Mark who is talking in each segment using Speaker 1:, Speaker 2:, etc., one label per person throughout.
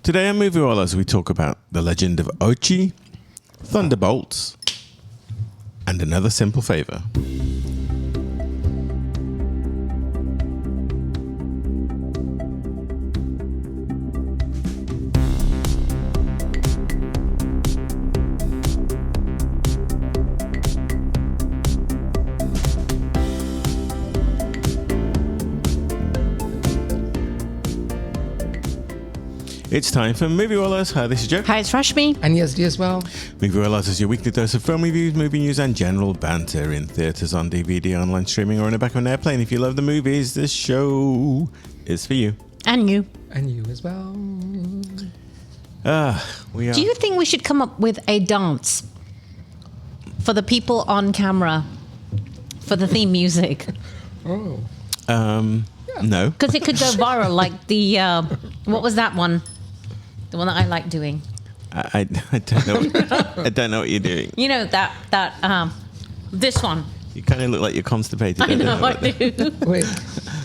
Speaker 1: Today on Moviewallas, we talk about The Legend of Ochi, Thunderbolts, and Another Simple Favor. It's time for Moviewallas. Hi, this is Joe.
Speaker 2: Hi, it's Rashmi.
Speaker 3: And Yazdi as well.
Speaker 1: Moviewallas is your weekly dose of film reviews, movie news, and general banter in theatres, on DVD, online streaming, or in the back of an airplane. If you love the movies, this show is for you.
Speaker 2: And you.
Speaker 3: And you as well.
Speaker 1: We are.
Speaker 2: Do you think we should come up with a dance for the people on camera for the theme music?
Speaker 3: Oh.
Speaker 1: No.
Speaker 2: Because it could go viral, like the, what was that one? The one that I like doing.
Speaker 1: I don't know. I don't know what you're doing.
Speaker 2: You know, this one.
Speaker 1: You kind of look like you're constipated.
Speaker 2: I know, I do.
Speaker 3: Wait,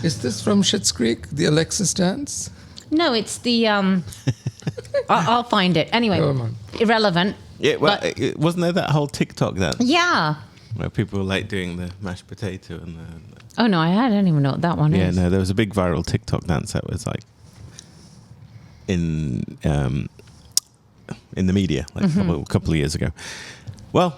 Speaker 3: is this from Schitt's Creek, the Alexis dance?
Speaker 2: No, it's the, I'll find it. Anyway,
Speaker 3: Come on.
Speaker 2: irrelevant.
Speaker 1: Yeah, well,
Speaker 2: But-
Speaker 1: wasn't there that whole TikTok dance
Speaker 2: Yeah.
Speaker 1: where people were like doing the mashed potato and the...
Speaker 2: Oh, no, I don't even know what that one
Speaker 1: Yeah,
Speaker 2: is.
Speaker 1: no, there was a big viral TikTok dance that was like in the media like a couple of years ago. Well,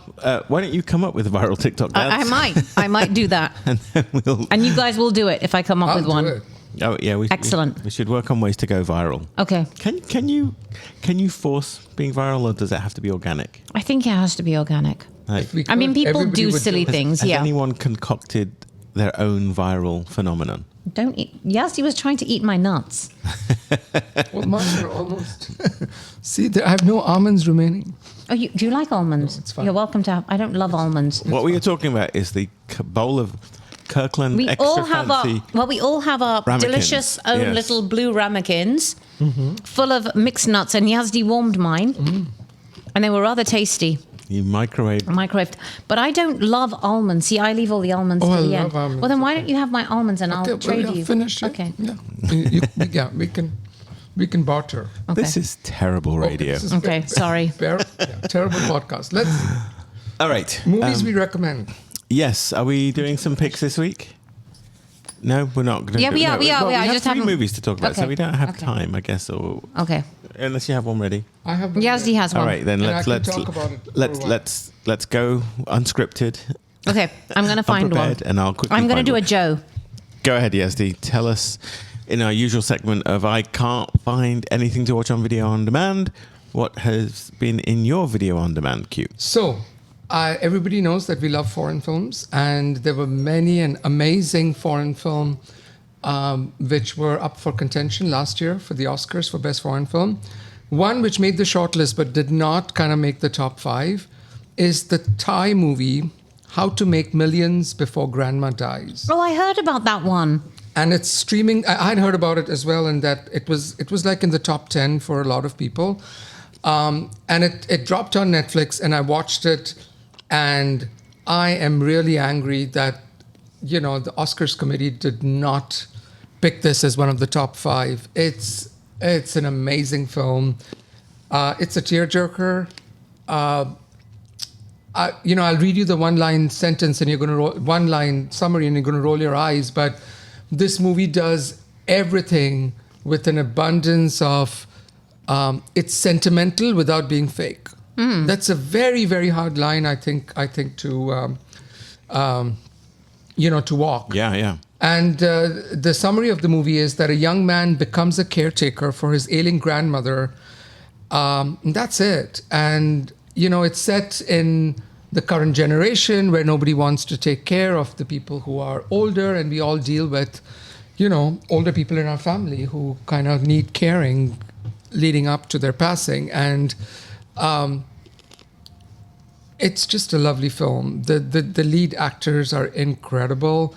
Speaker 1: why don't you come up with a viral TikTok dance?
Speaker 2: I might do that.
Speaker 1: And then we'll...
Speaker 2: And you guys will do it if I come up
Speaker 3: I'll
Speaker 2: with
Speaker 3: do
Speaker 2: one.
Speaker 3: it.
Speaker 1: Oh yeah,
Speaker 2: Excellent.
Speaker 1: We should work on ways to go viral.
Speaker 2: Okay.
Speaker 1: Can you force being viral, or does it have to be organic?
Speaker 2: I think it has to be organic.
Speaker 1: Like,
Speaker 3: If we
Speaker 2: I mean,
Speaker 3: could,
Speaker 2: people
Speaker 3: everybody
Speaker 2: do
Speaker 3: would
Speaker 2: silly
Speaker 3: it.
Speaker 2: things,
Speaker 1: has
Speaker 2: yeah.
Speaker 1: anyone concocted their own viral phenomenon?
Speaker 2: Don't eat. Yazdi was trying to eat my nuts.
Speaker 3: Well, mine are almost... See, I have no almonds remaining.
Speaker 2: Oh, do you like almonds?
Speaker 3: No, it's fine.
Speaker 2: You're welcome to have. I don't love almonds.
Speaker 1: What we are talking about is the bowl of Kirkland
Speaker 2: We
Speaker 1: extra
Speaker 2: all have
Speaker 1: fancy.
Speaker 2: our
Speaker 1: Ramekins,
Speaker 2: delicious own
Speaker 1: yes.
Speaker 2: little blue ramekins full of mixed nuts, and Yazdi warmed mine, and they were rather tasty.
Speaker 1: You microwave.
Speaker 2: Microwaved, but I don't love almonds. See, I leave all the almonds
Speaker 3: Oh,
Speaker 2: to
Speaker 3: I
Speaker 2: the
Speaker 3: love
Speaker 2: end.
Speaker 3: almonds,
Speaker 2: Well, then why
Speaker 3: okay.
Speaker 2: don't you have my almonds and I'll
Speaker 3: Okay,
Speaker 2: trade
Speaker 3: well,
Speaker 2: you?
Speaker 3: finish it.
Speaker 2: Okay.
Speaker 3: Yeah, yeah, we can barter.
Speaker 2: Okay.
Speaker 1: This is terrible radio.
Speaker 3: This is
Speaker 2: Okay, sorry.
Speaker 3: Terrible podcast. Let's
Speaker 1: All right.
Speaker 3: movies we recommend.
Speaker 1: Yes. Are we doing some picks this week? No, we're not. Gonna
Speaker 2: Yeah,
Speaker 1: do-
Speaker 2: we are,
Speaker 1: no,
Speaker 2: we are,
Speaker 1: well,
Speaker 2: we are.
Speaker 1: we
Speaker 2: I
Speaker 1: have
Speaker 2: just
Speaker 1: three
Speaker 2: haven't-
Speaker 1: movies to talk about, so
Speaker 2: Okay,
Speaker 1: we don't have
Speaker 2: okay.
Speaker 1: time, I guess. Or
Speaker 2: Okay.
Speaker 1: unless you have one ready.
Speaker 3: I have.
Speaker 2: Yazdi has
Speaker 1: All
Speaker 2: one.
Speaker 1: right, then
Speaker 3: And I
Speaker 1: let's
Speaker 3: can talk about it for a while.
Speaker 1: let's go unscripted.
Speaker 2: Okay, I'm going to find one.
Speaker 1: Unprepared, and I'll quickly.
Speaker 2: I'm going
Speaker 1: find
Speaker 2: to do
Speaker 1: one.
Speaker 2: a Joe.
Speaker 1: Go ahead, Yazdi. Tell us in our usual segment of I can't find anything to watch on video on demand. What has been in your video on demand queue?
Speaker 3: So, everybody knows that we love foreign films, and there were many an amazing foreign film which were up for contention last year for the Oscars for Best Foreign Film. One which made the shortlist but did not kind of make the top 5 is the Thai movie How to Make Millions Before Grandma Dies.
Speaker 2: Oh, I heard about that one.
Speaker 3: And it's streaming. I'd heard about it as well, and that it was like in the top 10 for a lot of people. And it dropped on Netflix, and I watched it, and I am really angry that, the Oscars committee did not pick this as one of the top 5. It's an amazing film. It's a tearjerker. I'll read you the one-line sentence, and you're going to one-line summary, and you're going to roll your eyes. But this movie does everything with an abundance of. It's sentimental without being fake. That's a very, very hard line, I think to to walk.
Speaker 1: Yeah.
Speaker 3: And the summary of the movie is that a young man becomes a caretaker for his ailing grandmother. That's it. And, it's set in the current generation where nobody wants to take care of the people who are older. And we all deal with, older people in our family who kind of need caring leading up to their passing. And it's just a lovely film. The lead actors are incredible.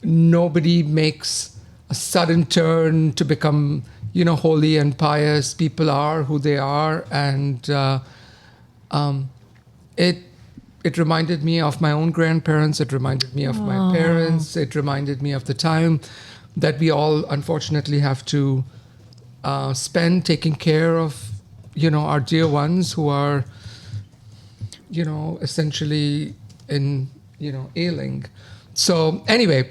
Speaker 3: Nobody makes a sudden turn to become, holy and pious. People are who they are, and it reminded me of my own grandparents. It reminded me of my parents. It reminded me of the time that we all, unfortunately, have to spend taking care of, our dear ones who are, essentially ailing. So anyway,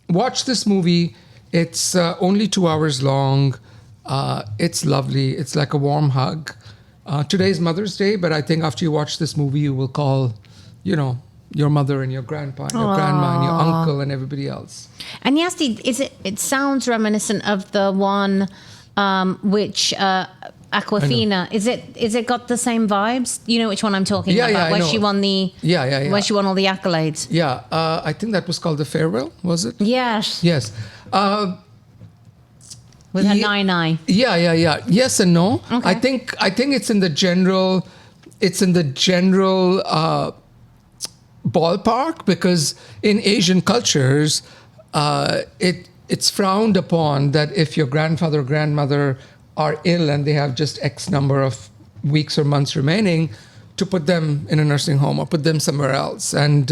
Speaker 3: watch this movie. It's only 2 hours long. It's lovely. It's like a warm hug. Today's Mother's Day, but I think after you watch this movie, you will call, your mother and your grandpa and your grandma and your uncle and everybody else.
Speaker 2: And Yazdi, it sounds reminiscent of the one which Aquafina. Is it got the same vibes? You know which one I'm talking about?
Speaker 3: Yeah,
Speaker 2: where she won the
Speaker 3: where
Speaker 2: she won all the accolades.
Speaker 3: Yeah, I think that was called The Farewell, was it?
Speaker 2: Yes.
Speaker 3: Yes.
Speaker 2: With her nine.
Speaker 3: Yeah. Yes and no.
Speaker 2: Okay.
Speaker 3: I think it's in the general ballpark, because in Asian cultures, it's frowned upon that if your grandfather or grandmother are ill and they have just X number of weeks or months remaining, to put them in a nursing home or put them somewhere else. And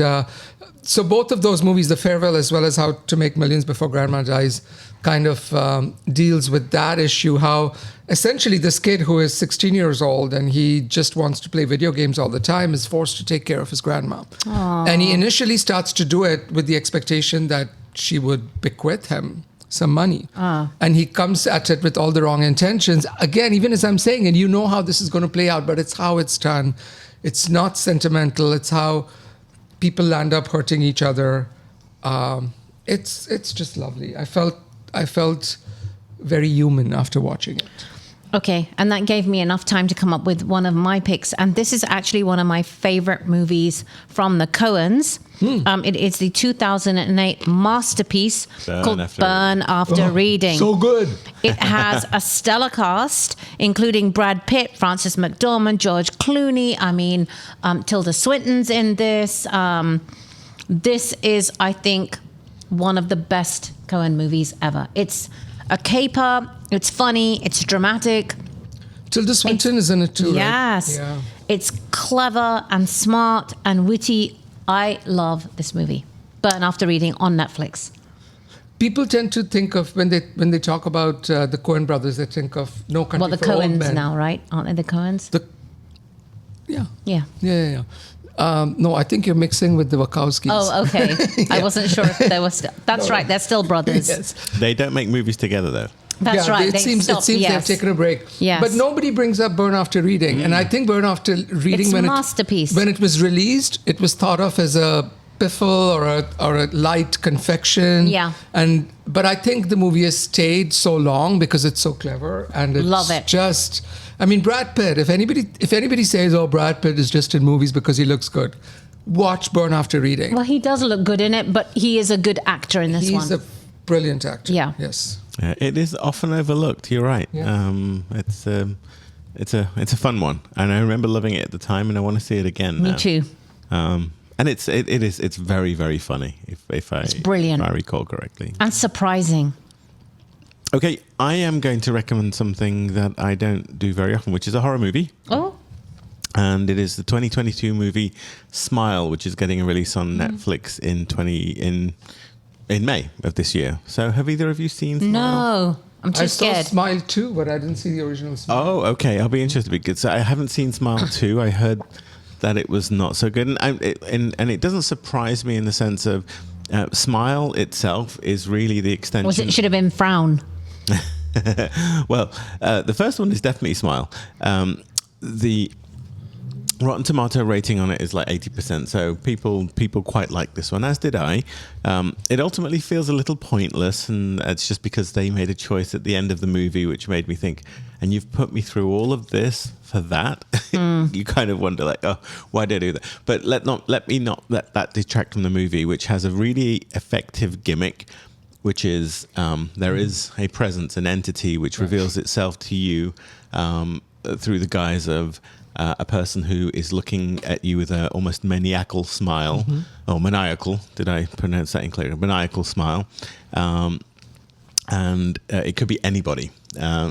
Speaker 3: so both of those movies, The Farewell as well as How to Make Millions Before Grandma Dies, kind of deals with that issue, how essentially this kid who is 16 years old and he just wants to play video games all the time is forced to take care of his grandma.
Speaker 2: Aww.
Speaker 3: And he initially starts to do it with the expectation that she would bequeath him some money. And he comes at it with all the wrong intentions. Again, even as I'm saying, and you know how this is going to play out, but it's how it's done. It's not sentimental. It's how people land up hurting each other. It's just lovely. I felt very human after watching it.
Speaker 2: Okay, and that gave me enough time to come up with one of my picks. And this is actually one of my favorite movies from the Coens. It is the 2008 masterpiece called Burn After Reading.
Speaker 3: So good.
Speaker 2: It has a stellar cast, including Brad Pitt, Frances McDormand, George Clooney. Tilda Swinton's in this. This is, I think, one of the best Coen movies ever. It's a caper. It's funny. It's dramatic.
Speaker 3: Tilda Swinton is in it too,
Speaker 2: yes.
Speaker 3: right? Yeah.
Speaker 2: It's clever and smart and witty. I love this movie. Burn After Reading on Netflix.
Speaker 3: People tend to think of, when they talk about the Coen brothers, they think of No Country
Speaker 2: Well, the
Speaker 3: for Old
Speaker 2: Coens
Speaker 3: Men.
Speaker 2: now, right? Aren't they the Coens?
Speaker 3: Yeah. No, I think you're mixing with the Wachowskis.
Speaker 2: Oh, okay. I wasn't sure if they were still... That's right. They're still brothers.
Speaker 3: Yes.
Speaker 1: They don't make movies together, though.
Speaker 2: That's right.
Speaker 3: It seems they've taken a break.
Speaker 2: Yes.
Speaker 3: But nobody brings up Burn After Reading. And I think Burn After Reading,
Speaker 2: It's a masterpiece.
Speaker 3: When it was released, it was thought of as a piffle or a light confection.
Speaker 2: Yeah.
Speaker 3: But I think the movie has stayed so long because it's so clever. And it's
Speaker 2: Love it.
Speaker 3: just... Brad Pitt, if anybody says, oh, Brad Pitt is just in movies because he looks good, watch Burn After Reading.
Speaker 2: Well, he does look good in it, but he is a good actor in this one.
Speaker 3: He's a brilliant actor.
Speaker 2: Yeah.
Speaker 3: Yes.
Speaker 1: It is often overlooked. You're right.
Speaker 3: Yeah.
Speaker 1: It's a fun one, and I remember loving it at the time, and I want to see it again.
Speaker 2: Me
Speaker 1: now.
Speaker 2: too.
Speaker 1: And it's very, very funny. If I
Speaker 2: brilliant.
Speaker 1: if I recall correctly,
Speaker 2: And surprising.
Speaker 1: Okay, I am going to recommend something that I don't do very often, which is a horror movie.
Speaker 2: Oh.
Speaker 1: And it is the 2022 movie Smile, which is getting a release on Netflix in May of this year. So have either of you seen Smile?
Speaker 2: No. I'm too scared.
Speaker 3: I saw Smile 2, but I didn't see the original Smile.
Speaker 1: Oh, okay. I'll be interested because I haven't seen Smile 2. I heard that it was not so good. And it doesn't surprise me in the sense of Smile itself is really the extension.
Speaker 2: Should have been Frown.
Speaker 1: Well, the first one is definitely Smile. The Rotten Tomato rating on it is like 80%, so people quite like this one, as did I. It ultimately feels a little pointless, and it's just because they made a choice at the end of the movie which made me think, and you've put me through all of this for that? You kind of wonder, like, oh, why did I do that? But let me not let that detract from the movie, which has a really effective gimmick, which is there is a presence, an entity, which reveals itself to you through the guise of a person who is looking at you with an almost maniacal smile, or maniacal, did I pronounce that incorrectly? Maniacal smile. And it could be anybody.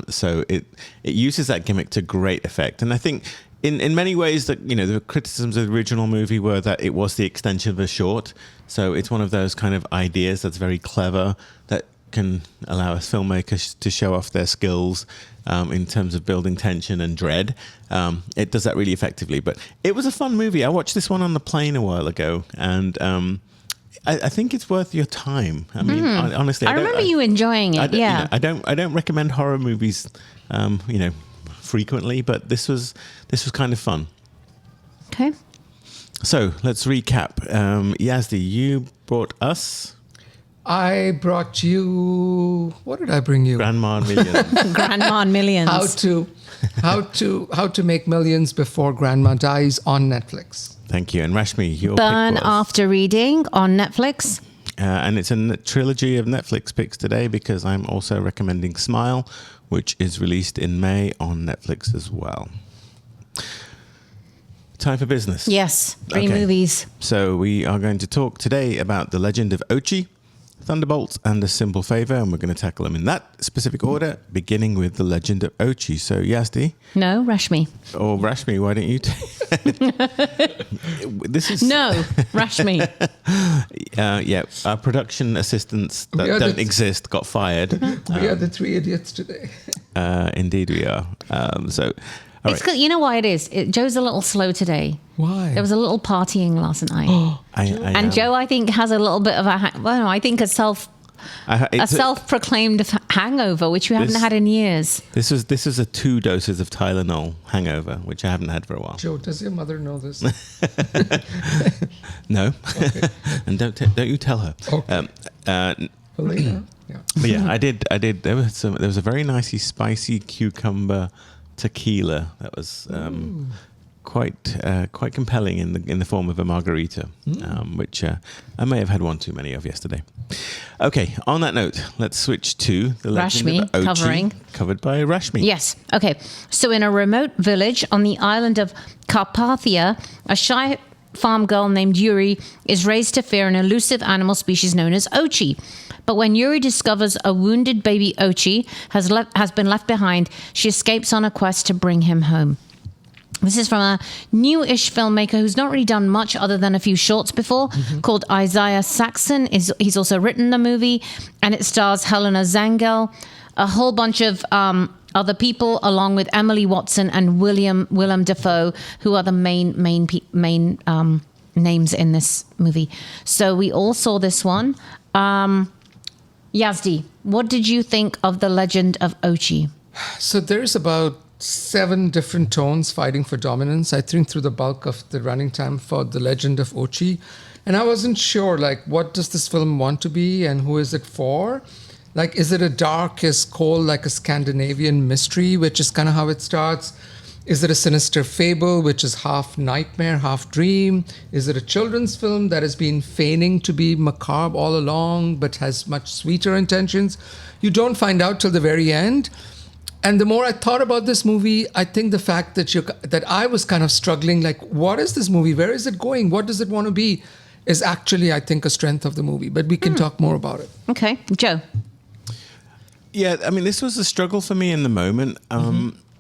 Speaker 1: So it uses that gimmick to great effect. And I think in many ways that, the criticisms of the original movie were that it was the extension of a short. So it's one of those kind of ideas that's very clever, that can allow us filmmakers to show off their skills in terms of building tension and dread. It does that really effectively. But it was a fun movie. I watched this one on the plane a while ago, and I think it's worth your time. I mean, honestly,
Speaker 2: I remember you enjoying it.
Speaker 1: I don't recommend horror movies, frequently, but this was kind of fun.
Speaker 2: Okay.
Speaker 1: So let's recap. Yazdi, you brought us.
Speaker 3: I brought you. What did I bring you?
Speaker 1: Grandma Millions.
Speaker 2: Grandma and Millions.
Speaker 3: How to make millions before grandma dies on Netflix.
Speaker 1: Thank you. And Rashmi, your
Speaker 2: Burn
Speaker 1: pick was,
Speaker 2: After Reading on Netflix.
Speaker 1: and it's a trilogy of Netflix picks today because I'm also recommending Smile, which is released in May on Netflix as well. Time for business.
Speaker 2: Yes, three movies.
Speaker 1: So we are going to talk today about The Legend of Ochi, Thunderbolts, and A Simple Favor, and we're going to tackle them in that specific order, beginning with The Legend of Ochi. So, Yazdi?
Speaker 2: No, Rashmi.
Speaker 1: Or Rashmi, why don't you This is...
Speaker 2: No, Rashmi.
Speaker 1: Yeah, our production assistants that don't exist got fired.
Speaker 3: We are the three idiots today.
Speaker 1: Indeed we are. All
Speaker 2: It's
Speaker 1: right.
Speaker 2: 'cause- you know why it is? Joe's a little slow today.
Speaker 3: Why?
Speaker 2: There was a little partying last night. And Joe, I think, has a little bit of a self-proclaimed hangover, which we haven't had in years.
Speaker 1: This is a 2 doses of Tylenol hangover, which I haven't had for a while.
Speaker 3: Joe, does your mother know this?
Speaker 1: No,
Speaker 3: Okay.
Speaker 1: and don't you tell her.
Speaker 3: Okay. Later. Yeah.
Speaker 1: But yeah, I did. There was a very nicely spicy cucumber tequila that was quite compelling in the form of a margarita, which I may have had one too many of yesterday. Okay, on that note, let's switch to The Legend
Speaker 2: Rashmi,
Speaker 1: of Ochi, covered by Rashmi.
Speaker 2: Yes. Okay. So in a remote village on the island of Carpathia, a shy farm girl named Yuri is raised to fear an elusive animal species known as Ochi. But when Yuri discovers a wounded baby Ochi has been left behind, she escapes on a quest to bring him home. This is from a new-ish filmmaker who's not really done much other than a few shorts before, called Isaiah Saxon. He's also written the movie, and it stars Helena Zangel, a whole bunch of other people, along with Emily Watson and Willem Dafoe, who are the main names in this movie. So we all saw this one. Yazdi, what did you think of The Legend of Ochi?
Speaker 3: So there's about 7 different tones fighting for dominance, I think, through the bulk of the running time for The Legend of Ochi. And I wasn't sure, what does this film want to be and who is it for? Is it a dark as cold, like a Scandinavian mystery, which is kind of how it starts? Is it a sinister fable, which is half nightmare, half dream? Is it a children's film that has been feigning to be macabre all along, but has much sweeter intentions? You don't find out till the very end. And the more I thought about this movie, I think the fact that I was kind of struggling, what is this movie? Where is it going? What does it want to be? Is actually, I think, a strength of the movie. But we can talk more about it.
Speaker 2: Okay. Joe?
Speaker 1: Yeah, I mean, this was a struggle for me in the moment.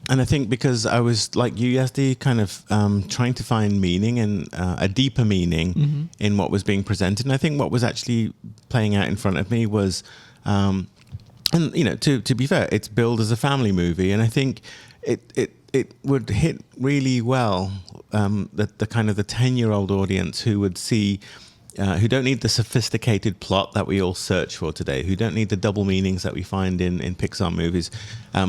Speaker 1: And I think because I was, like you, Yazdi, kind of trying to find meaning and a deeper meaning in what was being presented. And I think what was actually playing out in front of me was... and to be fair, it's billed as a family movie, and I think it would hit really well the kind of the 10-year-old audience who would see, who don't need the sophisticated plot that we all search for today, who don't need the double meanings that we find in Pixar movies.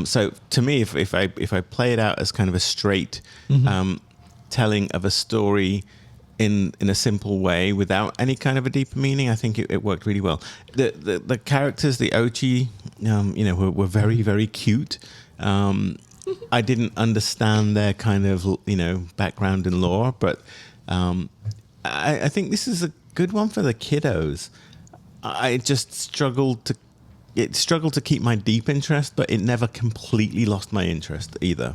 Speaker 1: So to me, if I play it out as kind of a straight telling of a story in a simple way without any kind of a deeper meaning, I think it worked really well. The characters, the Ochi, were very, very cute. I didn't understand their kind of, background and lore, but I think this is a good one for the kiddos. I just struggled to keep my deep interest, but it never completely lost my interest either.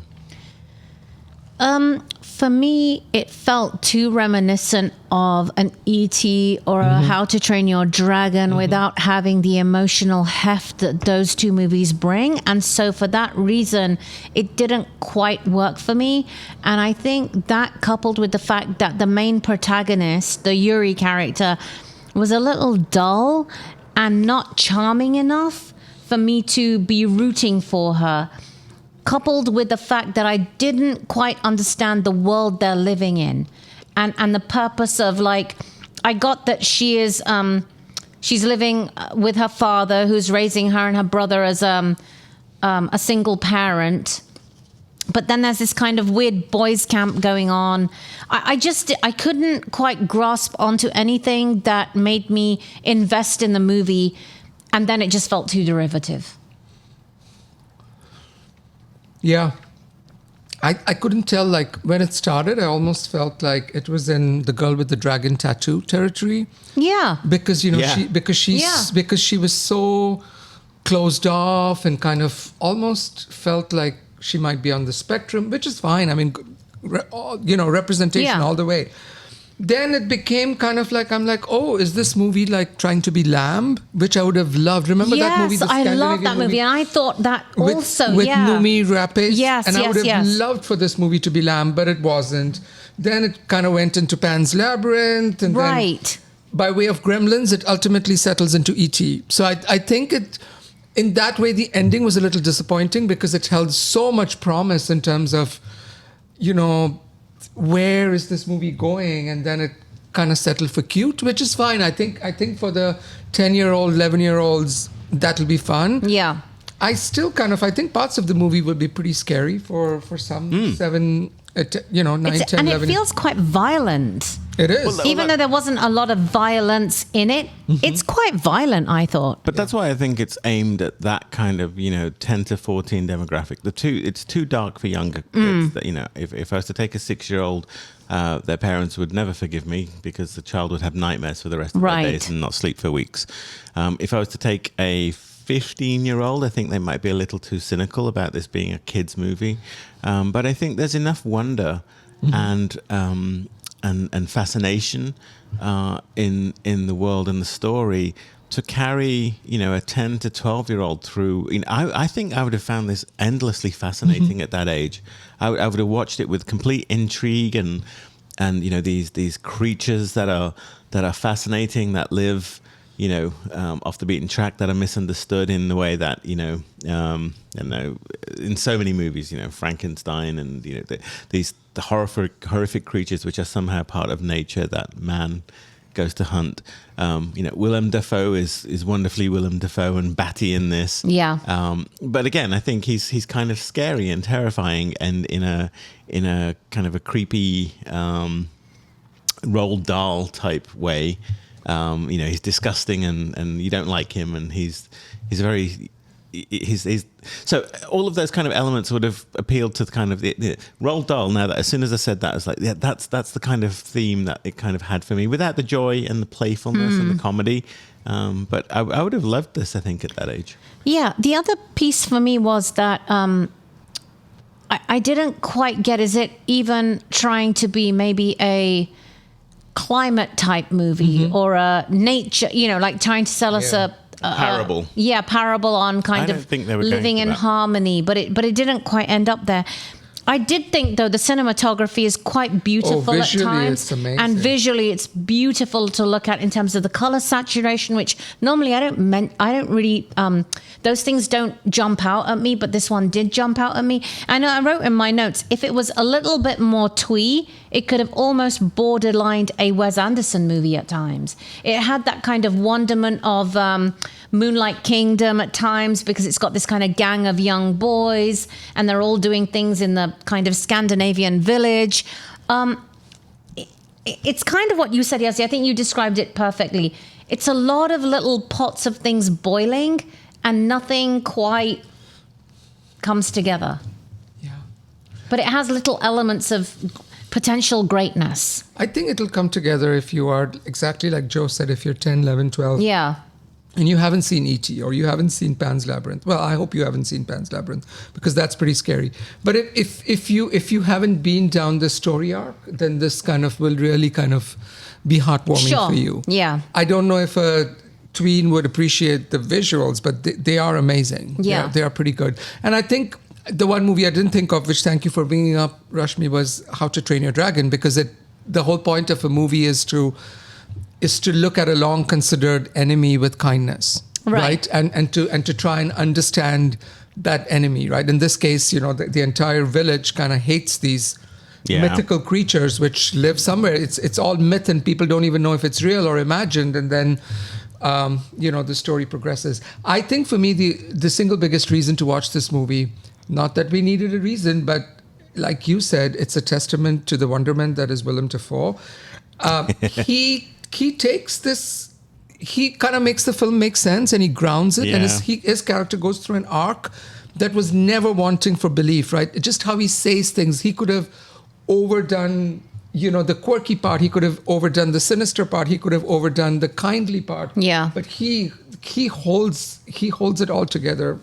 Speaker 2: For me, it felt too reminiscent of an E.T. or a How to Train Your Dragon without having the emotional heft that those two movies bring. And so for that reason, it didn't quite work for me. And I think that, coupled with the fact that the main protagonist, the Yuri character, was a little dull, and not charming enough for me to be rooting for her, coupled with the fact that I didn't quite understand the world they're living in, and the purpose of, like, I got that she is she's living with her father, who's raising her and her brother as a single parent. But then there's this kind of weird boys' camp going on. I couldn't quite grasp onto anything that made me invest in the movie, and then it just felt too derivative.
Speaker 3: Yeah. I couldn't tell, like, when it started, I almost felt like it was in the girl with the dragon tattoo territory.
Speaker 2: Yeah.
Speaker 3: Because,
Speaker 1: Yeah.
Speaker 3: because she was so closed off and kind of almost felt like she might be on the spectrum, which is fine. I mean, representation all the way. Then it became kind of like, I'm like, oh, is this movie like trying to be Lamb? Which I would have loved. Remember that movie?
Speaker 2: Yes, I love that movie. And I thought that also,
Speaker 3: with Noomi Rapace.
Speaker 2: Yes,
Speaker 3: and I would have
Speaker 2: yes.
Speaker 3: loved for this movie to be Lamb, but it wasn't. Then it kind of went into Pan's Labyrinth. And
Speaker 2: Right.
Speaker 3: then by way of Gremlins, it ultimately settles into E.T. So I think it... In that way, the ending was a little disappointing because it held so much promise in terms of, where is this movie going? And then it kind of settled for cute, which is fine. I think for the 10-year-old, 11-year-olds, that'll be fun.
Speaker 2: Yeah.
Speaker 3: I still I think parts of the movie will be pretty scary for some 7, 9, 10,
Speaker 2: And
Speaker 3: 11.
Speaker 2: it feels quite violent.
Speaker 3: It is.
Speaker 2: Even though there wasn't a lot of violence in it, it's quite violent, I thought.
Speaker 1: But that's why I think it's aimed at that kind of 10 to 14 demographic. It's too dark for younger kids. That, if I was to take a 6-year-old, their parents would never forgive me because the child would have nightmares for the rest of their days and not sleep for weeks. If I was to take a 15-year-old, I think they might be a little too cynical about this being a kids' movie. But I think there's enough wonder and fascination in the world and the story to carry a 10 to 12-year-old through. I think I would have found this endlessly fascinating at that age. I would have watched it with complete intrigue and these creatures that are fascinating, that live off the beaten track, that are misunderstood in the way that in so many movies, Frankenstein and the horrific creatures which are somehow part of nature that man goes to hunt. Willem Dafoe is wonderfully Willem Dafoe and batty in this.
Speaker 2: Yeah.
Speaker 1: But again, I think he's kind of scary and terrifying, and in a kind of a creepy Roald Dahl type way. He's disgusting and you don't like him, and he's so all of those kind of elements would have appealed to the kind of the Roald Dahl. Now that as soon as I said that, I was like, yeah, that's the kind of theme that it kind of had for me, without the joy and the playfulness and the comedy. But I would have loved this, I think, at that age.
Speaker 2: Yeah. The other piece for me was that I didn't quite get, is it even trying to be maybe a climate type movie or a nature, like trying to sell us a
Speaker 1: parable.
Speaker 2: Parable on kind
Speaker 1: I don't
Speaker 2: of
Speaker 1: think they were
Speaker 2: living
Speaker 1: going
Speaker 2: in
Speaker 1: for that.
Speaker 2: harmony, but it didn't quite end up there. I did think, though, the cinematography is quite beautiful at
Speaker 3: visually
Speaker 2: times.
Speaker 3: it's amazing.
Speaker 2: And visually it's beautiful to look at in terms of the color saturation, which normally I don't really, those things don't jump out at me, but this one did jump out at me. And I wrote in my notes, if it was a little bit more twee, it could have almost borderlined a Wes Anderson movie at times. It had that kind of wonderment of Moonlight Kingdom at times, because it's got this kind of gang of young boys and they're all doing things in the kind of Scandinavian village. It's kind of what you said, Yazdi. I think you described it perfectly. It's a lot of little pots of things boiling and nothing quite comes together.
Speaker 3: Yeah.
Speaker 2: But it has little elements of potential greatness.
Speaker 3: I think it'll come together if you are, exactly like Joe said, if you're 10, 11, 12.
Speaker 2: Yeah.
Speaker 3: And you haven't seen E.T. or you haven't seen Pan's Labyrinth. Well, I hope you haven't seen Pan's Labyrinth, because that's pretty scary. But if you haven't been down this story arc, then this kind of will really kind of be heartwarming for you.
Speaker 2: Yeah.
Speaker 3: I don't know if a tween would appreciate the visuals, but they are amazing.
Speaker 2: Yeah.
Speaker 3: They are pretty good. And I think the one movie I didn't think of, which thank you for bringing up, Rashmi, was How to Train Your Dragon, because the whole point of a movie is is to look at a long considered enemy with kindness, right? And to try and understand that enemy, right? In this case, the entire village kind of hates these mythical creatures which live somewhere. It's all myth, and people don't even know if it's real or imagined. And then, the story progresses. I think for me, the single biggest reason to watch this movie, not that we needed a reason, but like you said, it's a testament to the wonderment that is Willem Dafoe. He takes this, he kind of makes the film make sense, and he grounds it, and his character goes through an arc that was never wanting for belief, right? Just how he says things. He could have overdone, the quirky part. He could have overdone the sinister part. He could have overdone the kindly part.
Speaker 2: Yeah.
Speaker 3: But he holds it all together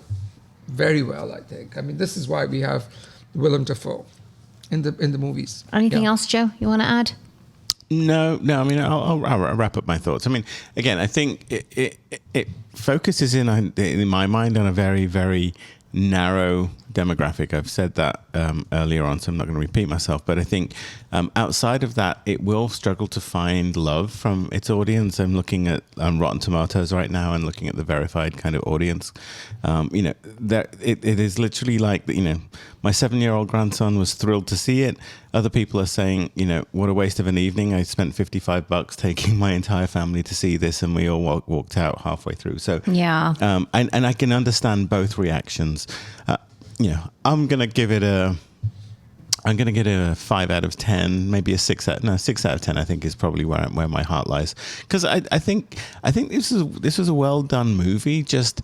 Speaker 3: very well, I think. I mean, this is why we have Willem Dafoe in the movies.
Speaker 2: Anything else, Joe, you want to add?
Speaker 1: No. I mean, I'll wrap up my thoughts. I mean, again, I think it focuses in my mind on a very, very narrow demographic. I've said that earlier on, so I'm not going to repeat myself. But I think outside of that, it will struggle to find love from its audience. I'm looking at Rotten Tomatoes right now and looking at the verified kind of audience. It is literally like, my 7-year-old grandson was thrilled to see it. Other people are saying, what a waste of an evening. I spent $55 taking my entire family to see this, and we all walked out halfway through. So and I can understand both reactions. I'm gonna give it a 5 out of 10, maybe a 6 out of 10. I think is probably where my heart lies, because I think this was a well done movie. Just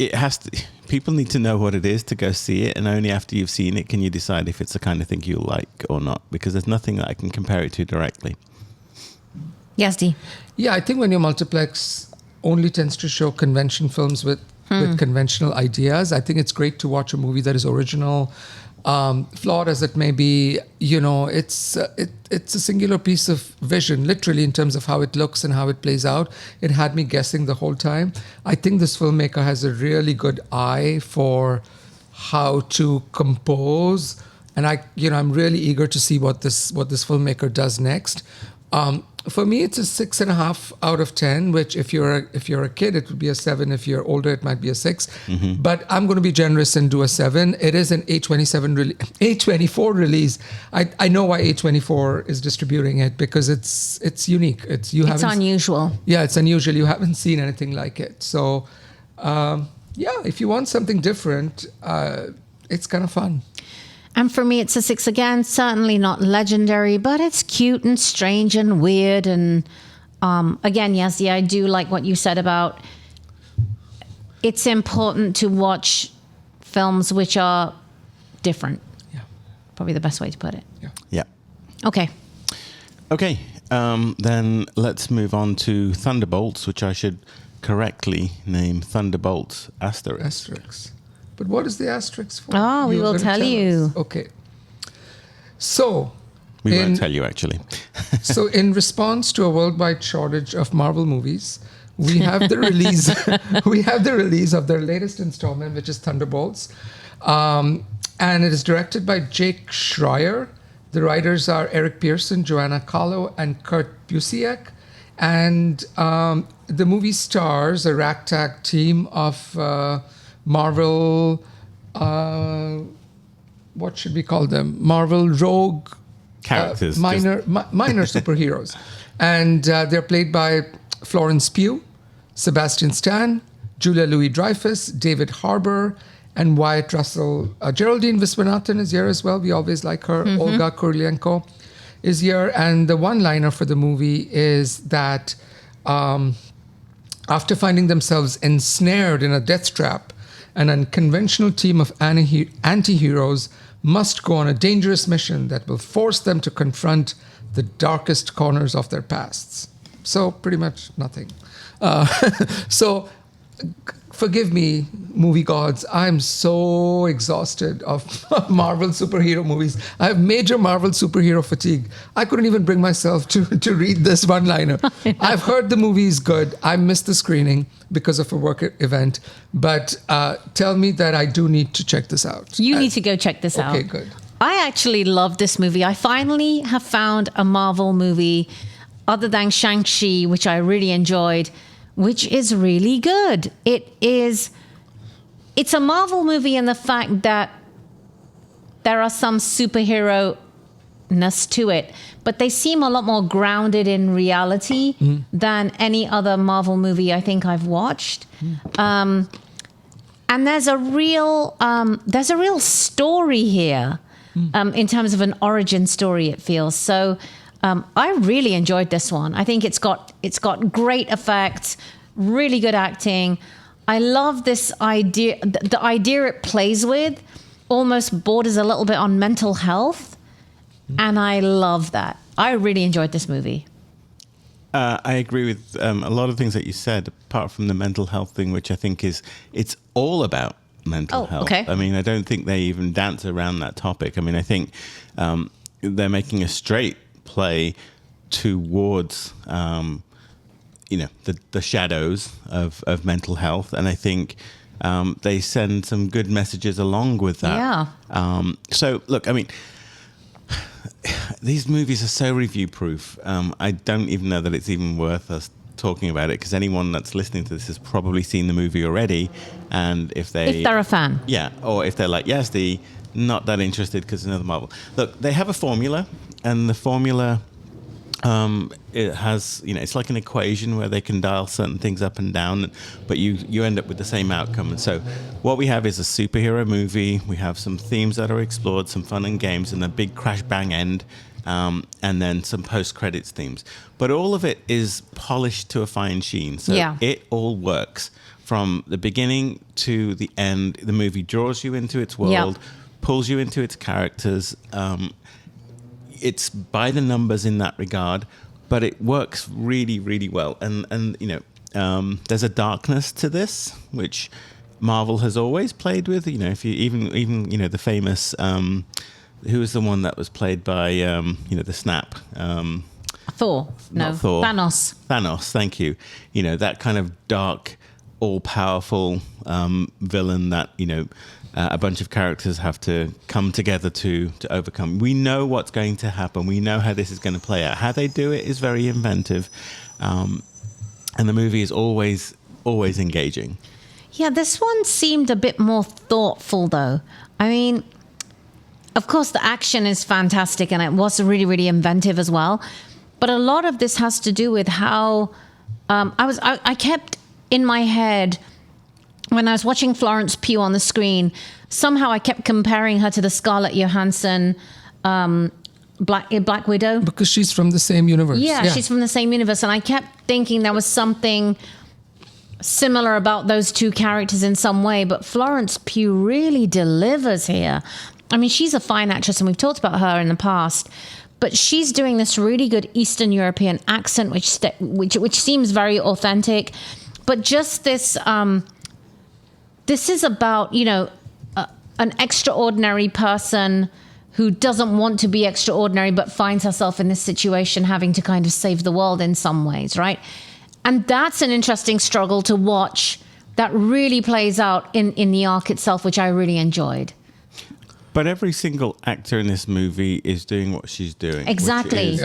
Speaker 1: it has to. People need to know what it is to go see it, and only after you've seen it can you decide if it's the kind of thing you'll like or not. Because there's nothing that I can compare it to directly.
Speaker 2: Yazdi.
Speaker 3: Yeah, I think when your multiplex only tends to show convention films with conventional ideas, I think it's great to watch a movie that is original, flawed as it may be. It's a singular piece of vision, literally, in terms of how it looks and how it plays out. It had me guessing the whole time. I think this filmmaker has a really good eye for how to compose, and I'm really eager to see what this filmmaker does next. For me, it's a 6.5 out of 10. Which, if you're a kid, it would be a 7. If you're older, it might be a 6. Mm-hmm. But I'm going to be generous and do a 7. It is an A24 release. I know why A24 is distributing it, because it's unique. It's
Speaker 2: unusual.
Speaker 3: Yeah, it's unusual. You haven't seen anything like it. So, if you want something different, it's kind of fun.
Speaker 2: And for me, it's a 6 again. Certainly not legendary, but it's cute and strange and weird. And again, Yazdi, I do like what you said about it's important to watch films which are different.
Speaker 3: Yeah.
Speaker 2: Probably the best way to put it.
Speaker 1: Yeah.
Speaker 2: Okay.
Speaker 1: Then let's move on to Thunderbolts, which I should correctly name Thunderbolts ***. But what is the asterisk for?
Speaker 2: Oh, we will tell you.
Speaker 3: Okay. So...
Speaker 1: We won't tell you, actually.
Speaker 3: So in response to a worldwide shortage of Marvel movies, we have the release of their latest installment, which is Thunderbolts. And it is directed by Jake Schreier. The writers are Eric Pearson, Joanna Kahlo, and Kurt Busiek. And the movie stars a ragtag team of... Marvel, what should we call them? Marvel rogue
Speaker 1: characters,
Speaker 3: minor superheroes, and they're played by Florence Pugh, Sebastian Stan, Julia Louis-Dreyfus, David Harbour, and Wyatt Russell. Geraldine Viswanathan is here as well. We always like her. Mm-hmm. Olga Kurylenko is here, and the one-liner for the movie is that after finding themselves ensnared in a death trap, an unconventional team of anti-heroes must go on a dangerous mission that will force them to confront the darkest corners of their pasts. So pretty much nothing. So forgive me, movie gods. I'm so exhausted of Marvel superhero movies. I have major Marvel superhero fatigue. I couldn't even bring myself to read this one-liner. I've heard the movie is good. I missed the screening because of a work event. But tell me that I do need to check this out.
Speaker 2: You need to go check this out.
Speaker 3: Okay, good.
Speaker 2: I actually love this movie. I finally have found a Marvel movie other than Shang-Chi, which I really enjoyed, which is really good. It's a Marvel movie in the fact that there are some superhero-ness to it, but they seem a lot more grounded in reality than any other Marvel movie I think I've watched. And there's a real story here in terms of an origin story. It feels so. I really enjoyed this one. I think it's got great effects, really good acting. I love this idea. The idea it plays with almost borders a little bit on mental health, and I love that. I really enjoyed this movie.
Speaker 1: I agree with a lot of things that you said, apart from the mental health thing, which I think it's all about mental health.
Speaker 2: Okay.
Speaker 1: I mean, I don't think they even dance around that topic. I mean, I think they're making a straight play towards, the shadows of mental health. And I think they send some good messages along with that.
Speaker 2: Yeah.
Speaker 1: So, look, I mean, these movies are so review proof. I don't even know that it's even worth us talking about it, because anyone that's listening to this has probably seen the movie already. And if
Speaker 2: they're a fan.
Speaker 1: Yeah, or if they're like Yazdi, not that interested because it's another Marvel. Look, they have a formula, and the formula, it has, it's like an equation where they can dial certain things up and down, but you end up with the same outcome. And so what we have is a superhero movie. We have some themes that are explored, some fun and games, and a big crash bang end, and then some post-credits themes. But all of it is polished to a fine sheen. So it all works from the beginning to the end. The movie draws you into its world, pulls you into its characters. It's by the numbers in that regard, but it works really, really well. And there's a darkness to this, which Marvel has always played with. If you even the famous, who was the one that was played by the Snap?
Speaker 2: Thor. No,
Speaker 1: Thor.
Speaker 2: Thanos.
Speaker 1: Thanos. Thank you. That kind of dark, all-powerful villain that a bunch of characters have to come together to overcome. We know what's going to happen. We know how this is going to play out. How they do it is very inventive, and the movie is always engaging.
Speaker 2: Yeah, this one seemed a bit more thoughtful, though. I mean, of course, the action is fantastic, and it was really, really inventive as well. But a lot of this has to do with how I kept in my head, when I was watching Florence Pugh on the screen, somehow I kept comparing her to the Scarlett Johansson Black Widow.
Speaker 3: Because she's from the same universe.
Speaker 2: Yeah, she's from the same universe. And I kept thinking there was something similar about those two characters in some way. But Florence Pugh really delivers here. I mean, she's a fine actress, and we've talked about her in the past. But she's doing this really good Eastern European accent, which seems very authentic. But just this... this is about, an extraordinary person who doesn't want to be extraordinary, but finds herself in this situation having to kind of save the world in some ways, right? And that's an interesting struggle to watch that really plays out in the arc itself, which I really enjoyed.
Speaker 1: But every single actor in this movie is doing what she's doing.
Speaker 2: Exactly.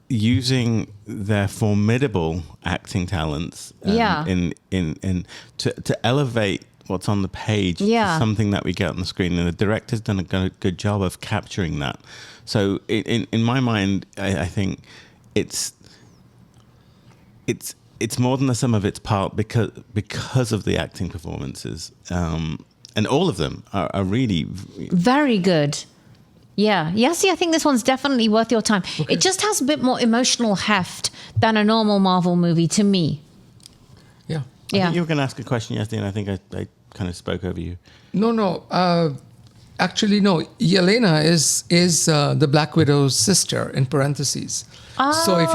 Speaker 1: Using their formidable acting talents to elevate what's on the page to something that we get on the screen, and the director's done a good job of capturing that. So in my mind, I think it's more than the sum of its part because of the acting performances, and all of them are really
Speaker 2: very good. Yeah. See, I think this one's definitely worth your time. Okay. It just has a bit more emotional heft than a normal Marvel movie to me.
Speaker 3: Yeah.
Speaker 1: I think you were going to ask a question, Yazdi, and I think I kind of spoke over you.
Speaker 3: No. Actually, no. Yelena is the Black Widow's sister, in parentheses.
Speaker 2: Oh,
Speaker 3: so if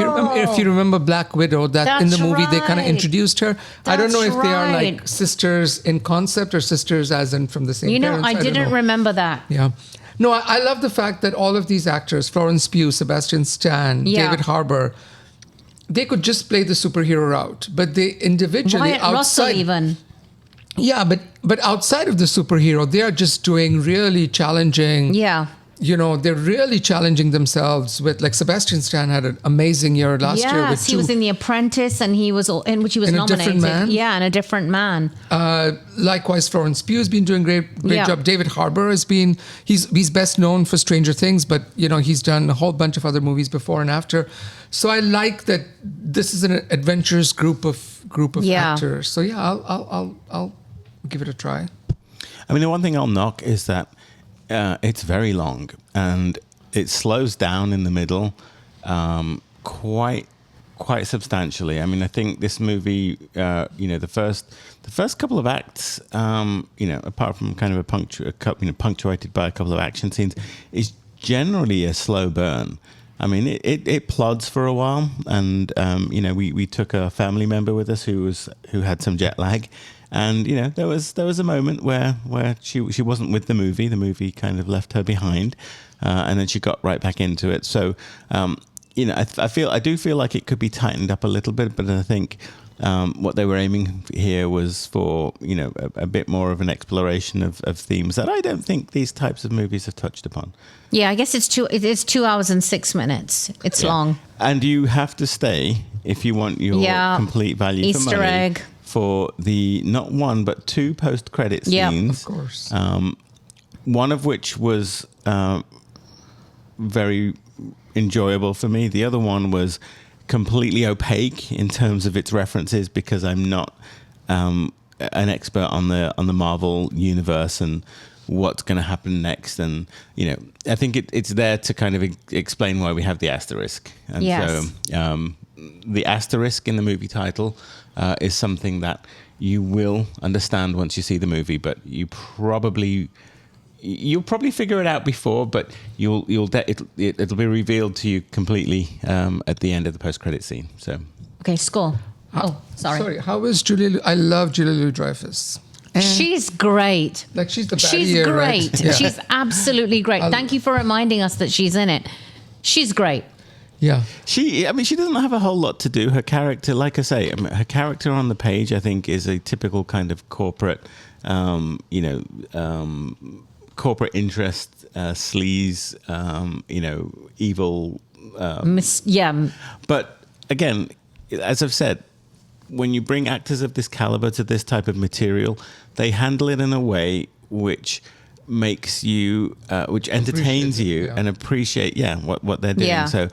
Speaker 3: you remember Black Widow, that in the movie they kind of introduced her. I don't know if they are like sisters in concept or sisters as in from the same parents.
Speaker 2: I didn't remember that.
Speaker 3: Yeah. No, I love the fact that all of these actors, Florence Pugh, Sebastian Stan, David Harbour, they could just play the superhero route, but they individually
Speaker 2: Wyatt Russell even.
Speaker 3: Yeah, but outside of the superhero, they are just doing really challenging.
Speaker 2: Yeah.
Speaker 3: They're really challenging themselves with, like, Sebastian Stan had an amazing year last year.
Speaker 2: Yes, he was in The Apprentice, and he was in which he was
Speaker 3: In A
Speaker 2: nominated.
Speaker 3: Different Man.
Speaker 2: Yeah, in A Different Man.
Speaker 3: Likewise, Florence Pugh's been doing great
Speaker 2: Yeah.
Speaker 3: job. David Harbour he's best known for Stranger Things, but he's done a whole bunch of other movies before and after. So I like that this is an adventurous group of
Speaker 2: Yeah.
Speaker 3: actors. So yeah, I'll give it a try.
Speaker 1: I mean, the one thing I'll knock is that it's very long and it slows down in the middle quite substantially. I mean, I think this movie, the first couple of acts, apart from kind of punctuated by a couple of action scenes, is generally a slow burn. I mean, it plods for a while, and we took a family member with us who had some jet lag. And there was a moment where she wasn't with the movie. The movie kind of left her behind, and then she got right back into it. So I do feel like it could be tightened up a little bit, but I think what they were aiming here was for a bit more of an exploration of themes that I don't think these types of movies have touched upon.
Speaker 2: Yeah, I guess it is 2 hours and 6 minutes. It's long.
Speaker 1: And you have to stay if you want your complete value
Speaker 2: Easter
Speaker 1: for money.
Speaker 2: egg.
Speaker 1: For the not one but two post-credit scenes,
Speaker 3: Of course.
Speaker 1: one of which was very enjoyable for me. The other one was completely opaque in terms of its references because I'm not an expert on the Marvel universe and what's going to happen next. And I think it's there to kind of explain why we have the asterisk. And
Speaker 2: Yes.
Speaker 1: so the asterisk in the movie title is something that you will understand once you see the movie, but you'll probably figure it out before, but it'll be revealed to you completely at the end of the post-credit scene. So
Speaker 2: Okay, score. Sorry.
Speaker 3: How is Julia? I love Julia Louis-Dreyfus.
Speaker 2: She's great.
Speaker 3: Like, she's the baddie
Speaker 2: She's
Speaker 3: here,
Speaker 2: great.
Speaker 3: right? Yeah.
Speaker 2: She's absolutely great. Thank you for reminding us that she's in it. She's great.
Speaker 3: Yeah.
Speaker 1: she doesn't have a whole lot to do. Her character, like I say, her character on the page, I think, is a typical kind of corporate, corporate interest, sleaze, evil. But again, as I've said, when you bring actors of this caliber to this type of material, they handle it in a way which makes you, which entertains you and appreciate, what they're doing.
Speaker 2: Yeah.
Speaker 1: So,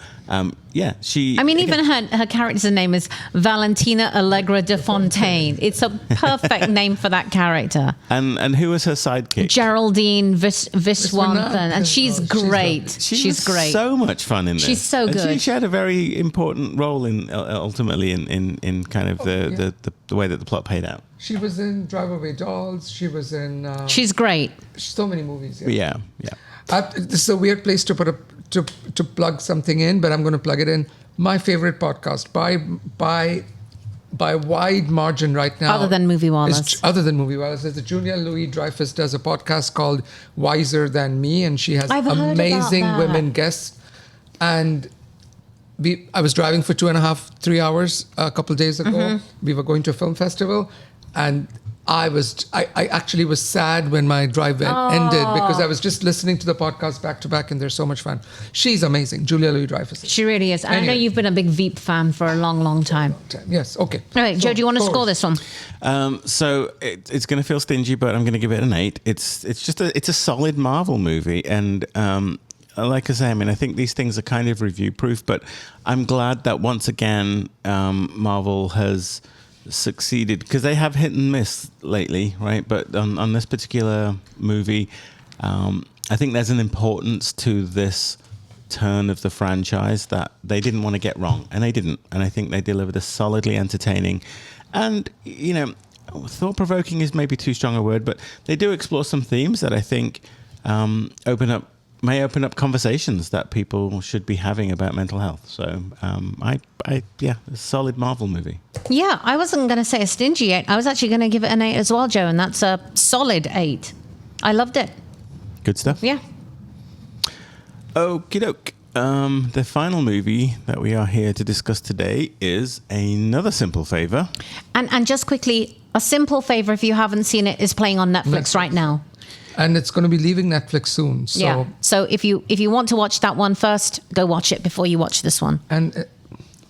Speaker 1: she.
Speaker 2: I mean, even her character's name is Valentina Allegra de Fontaine. It's a perfect name for that character.
Speaker 1: And who was her sidekick?
Speaker 2: Geraldine Viswanthan, and she's great. She's
Speaker 1: was
Speaker 2: great.
Speaker 1: So much fun in this.
Speaker 2: She's so
Speaker 1: And
Speaker 2: good.
Speaker 1: she had a very important role in ultimately in kind of the way that the plot played out.
Speaker 3: She was in Drive Away Dolls. She was in.
Speaker 2: She's great.
Speaker 3: So many movies.
Speaker 1: Yeah.
Speaker 3: This is a weird place to put to plug something in, but I'm going to plug it in. My favorite podcast by wide margin right now.
Speaker 2: Other than Moviewallas.
Speaker 3: Other than Moviewallas, is Julia Louis-Dreyfus does a podcast called Wiser Than Me, and she has
Speaker 2: I've heard about
Speaker 3: amazing
Speaker 2: that.
Speaker 3: women guests. And I was driving for 2.5-3 hours a couple of days ago.
Speaker 2: Mm-hmm.
Speaker 3: We were going to a film festival, and I actually was sad when my drive ended because I was just listening to the podcast back to back, and they're so much fun. She's amazing, Julia Louis-Dreyfus.
Speaker 2: She really is. And I know
Speaker 3: Anyway.
Speaker 2: you've been a big Veep fan for a long, long time.
Speaker 3: Yes, okay.
Speaker 2: All right, Joe, do you want to score this one?
Speaker 1: So it's going to feel stingy, but I'm going to give it an 8. It's a solid Marvel movie, and like I say, I mean, I think these things are kind of review proof, but I'm glad that once again Marvel has succeeded, because they have hit and miss lately, right? But on this particular movie, I think there's an importance to this turn of the franchise that they didn't want to get wrong, and they didn't. And I think they delivered a solidly entertaining, and thought-provoking is maybe too strong a word, but they do explore some themes that I think may open up conversations that people should be having about mental health. So, a solid Marvel movie.
Speaker 2: Yeah, I wasn't going to say a stingy 8. I was actually going to give it an 8 as well, Joe, and that's a solid 8. I loved it.
Speaker 1: Good stuff.
Speaker 2: Yeah.
Speaker 1: Okie doke. The final movie that we are here to discuss today is Another Simple Favor.
Speaker 2: And just quickly, A Simple Favor, if you haven't seen it, is playing on Netflix right now.
Speaker 3: And it's going to be leaving Netflix soon. So.
Speaker 2: Yeah. So if you want to watch that one first, go watch it before you watch this one.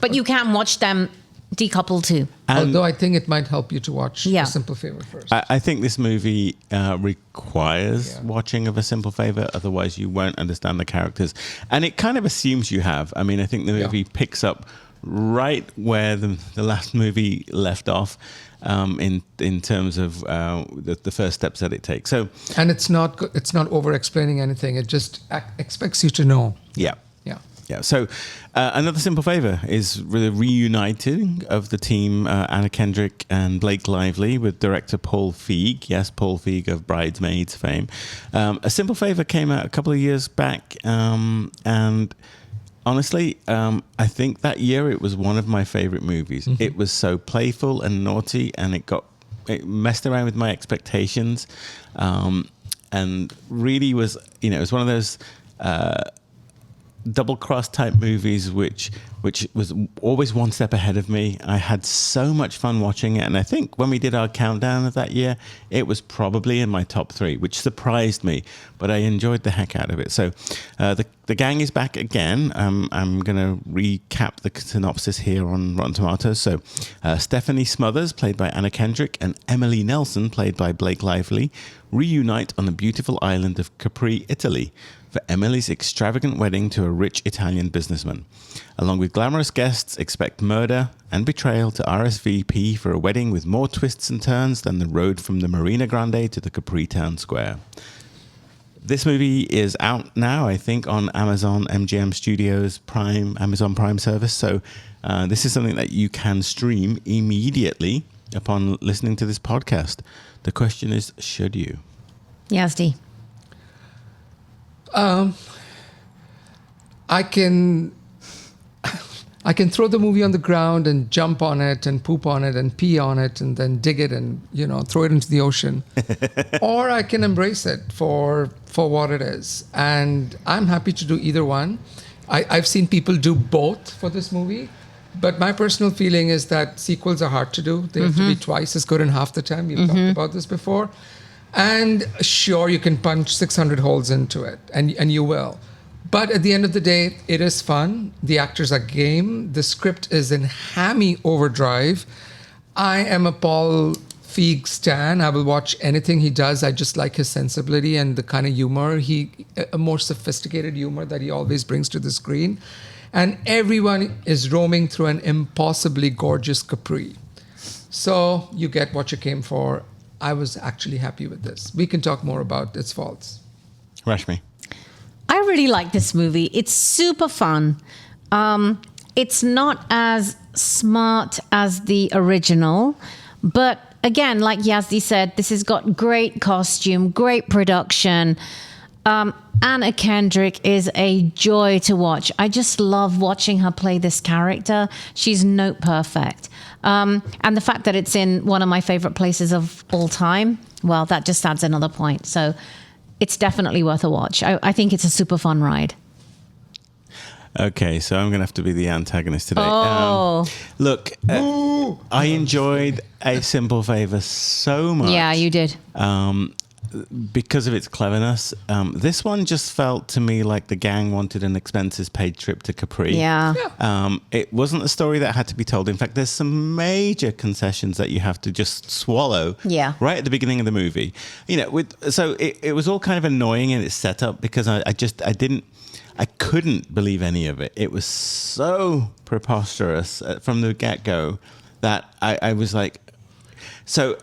Speaker 2: But you can watch them decoupled too.
Speaker 3: Although I think it might help you to watch
Speaker 2: Yeah.
Speaker 3: A Simple Favor first.
Speaker 1: I think this movie requires watching of A Simple Favor, otherwise you won't understand the characters. And it kind of assumes you have. I mean, I think the movie picks up right where the last movie left off in terms of the first steps that it takes. So,
Speaker 3: and it's not over explaining anything. It just expects you to know.
Speaker 1: Yeah.
Speaker 3: Yeah.
Speaker 1: Yeah. So, Another Simple Favor is the reuniting of the team, Anna Kendrick and Blake Lively, with director Paul Feig. Yes, Paul Feig of Bridesmaids fame. A Simple Favor came out a couple of years back, and honestly, I think that year it was one of my favorite movies. Mm-hmm. It was so playful and naughty, and it messed around with my expectations, and really was, it was one of those double cross type movies which was always one step ahead of me. I had so much fun watching it, and I think when we did our countdown of that year, it was probably in my top 3, which surprised me, but I enjoyed the heck out of it. So the gang is back again. I'm going to recap the synopsis here on Rotten Tomatoes. So Stephanie Smothers, played by Anna Kendrick, and Emily Nelson, played by Blake Lively, reunite on the beautiful island of Capri, Italy, for Emily's extravagant wedding to a rich Italian businessman. Along with glamorous guests, expect murder and betrayal to RSVP for a wedding with more twists and turns than the road from the Marina Grande to the Capri Town Square. This movie is out now, I think, on Amazon MGM Studios Amazon Prime service. So this is something that you can stream immediately upon listening to this podcast. The question is, should you?
Speaker 2: Yazdi.
Speaker 3: I can throw the movie on the ground and jump on it and poop on it and pee on it and then dig it and throw it into the ocean, or I can embrace it for what it is. And I'm happy to do either one. I've seen people do both for this movie, but my personal feeling is that sequels are hard to do. They have to be twice as good in half the time. We've talked about this before. And sure, you can punch 600 holes into it, and you will. But at the end of the day, it is fun. The actors are game. The script is in hammy overdrive. I am a Paul Feig stan. I will watch anything he does. I just like his sensibility and the kind of humor, a more sophisticated humor that he always brings to the screen. And everyone is roaming through an impossibly gorgeous Capri. So you get what you came for. I was actually happy with this. We can talk more about its faults.
Speaker 1: Rashmi.
Speaker 2: I really like this movie. It's super fun. It's not as smart as the original, but again, like Yazdi said, this has got great costume, great production. Anna Kendrick is a joy to watch. I just love watching her play this character. She's note perfect. And the fact that it's in one of my favorite places of all time, well, that just adds another point. So it's definitely worth a watch. I think it's a super fun ride.
Speaker 1: Okay, so I'm going to have to be the antagonist today.
Speaker 2: Oh.
Speaker 1: Look, I enjoyed A Simple Favor so much.
Speaker 2: Yeah, you did.
Speaker 1: Because of its cleverness. This one just felt to me like the gang wanted an expenses paid trip to Capri.
Speaker 2: Yeah.
Speaker 1: It wasn't a story that had to be told. In fact, there's some major concessions that you have to just swallow right at the beginning of the movie. So it was all kind of annoying in its setup because I couldn't believe any of it. It was so preposterous from the get-go that I was like, so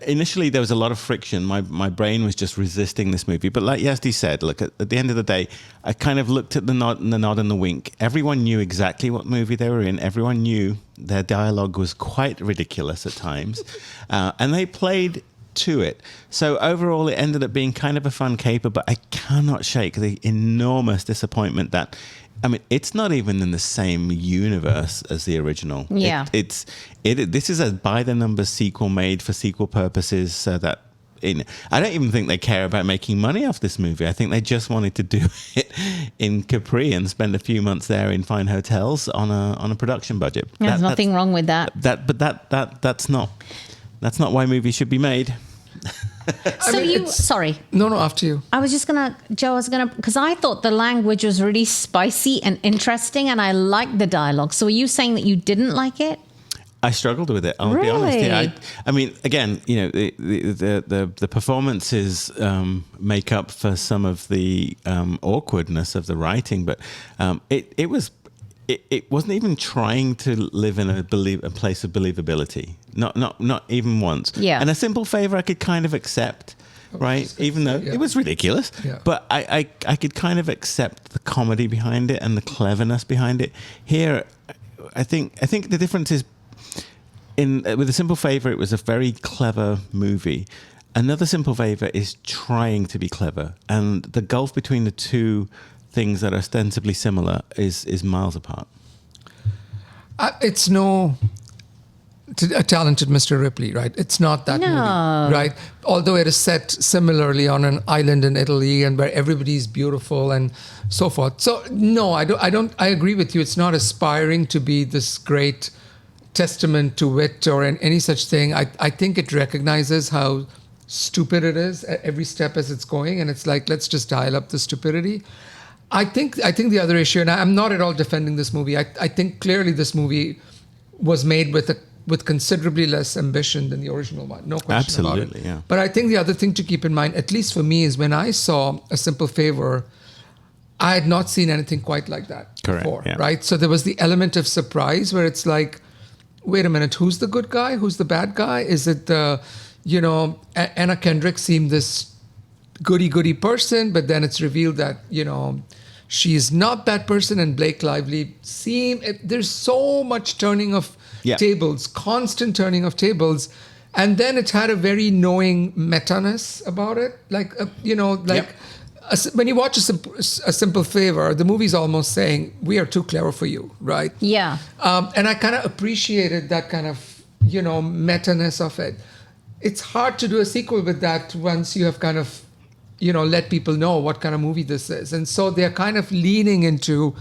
Speaker 1: initially there was a lot of friction. My brain was just resisting this movie. But like Yazdi said, look, at the end of the day, I kind of looked at the nod and the wink. Everyone knew exactly what movie they were in. Everyone knew their dialogue was quite ridiculous at times. And they played to it. So overall, it ended up being kind of a fun caper, but I cannot shake the enormous disappointment that, it's not even in the same universe as the original.
Speaker 2: Yeah.
Speaker 1: This is a by the numbers sequel made for sequel purposes so that I don't even think they care about making money off this movie. I think they just wanted to do it in Capri and spend a few months there in fine hotels on a production budget.
Speaker 2: There's nothing wrong with that.
Speaker 1: That's not why movies should be made.
Speaker 2: So sorry.
Speaker 3: No, after you.
Speaker 2: Because I thought the language was really spicy and interesting, and I liked the dialogue. So are you saying that you didn't like it?
Speaker 1: I struggled with it. I'll be honest. Yeah, I mean, again, the performances make up for some of the awkwardness of the writing, but it wasn't even trying to live in a place of believability. Not even once.
Speaker 2: Yeah.
Speaker 1: And A Simple Favor I could kind of accept, right? Even though it was ridiculous. Yeah. But I could kind of accept the comedy behind it and the cleverness behind it. Here, I think the difference is with A Simple Favor, it was a very clever movie. Another Simple Favor is trying to be clever. And the gulf between the two things that are ostensibly similar is miles apart.
Speaker 3: It's no a talented Mr. Ripley, right? It's not that movie, right? Although it is set similarly on an island in Italy and where everybody's beautiful and so forth. So no, I agree with you. It's not aspiring to be this great testament to wit or any such thing. I think it recognizes how stupid it is at every step as it's going, and it's like, let's just dial up the stupidity. I think the other issue, and I'm not at all defending this movie. I think clearly this movie was made with considerably less ambition than the original one. No question about it.
Speaker 1: Absolutely, yeah.
Speaker 3: But I think the other thing to keep in mind, at least for me, is when I saw A Simple Favor, I had not seen anything quite like that before, right? So there was the element of surprise where it's like, wait a minute, who's the good guy? Who's the bad guy? Is it Anna Kendrick seemed this goody person, but then it's revealed that, she is not that person, and Blake Lively there's so much turning of tables, constant turning of tables. And then it had a very knowing meta-ness about it. When you watch a Simple Favor, the movie's almost saying, we are too clever for you, right?
Speaker 2: Yeah.
Speaker 3: And I kind of appreciated that kind of, meta-ness of it. It's hard to do a sequel with that once you have kind of, let people know what kind of movie this is. And so they're kind of leaning into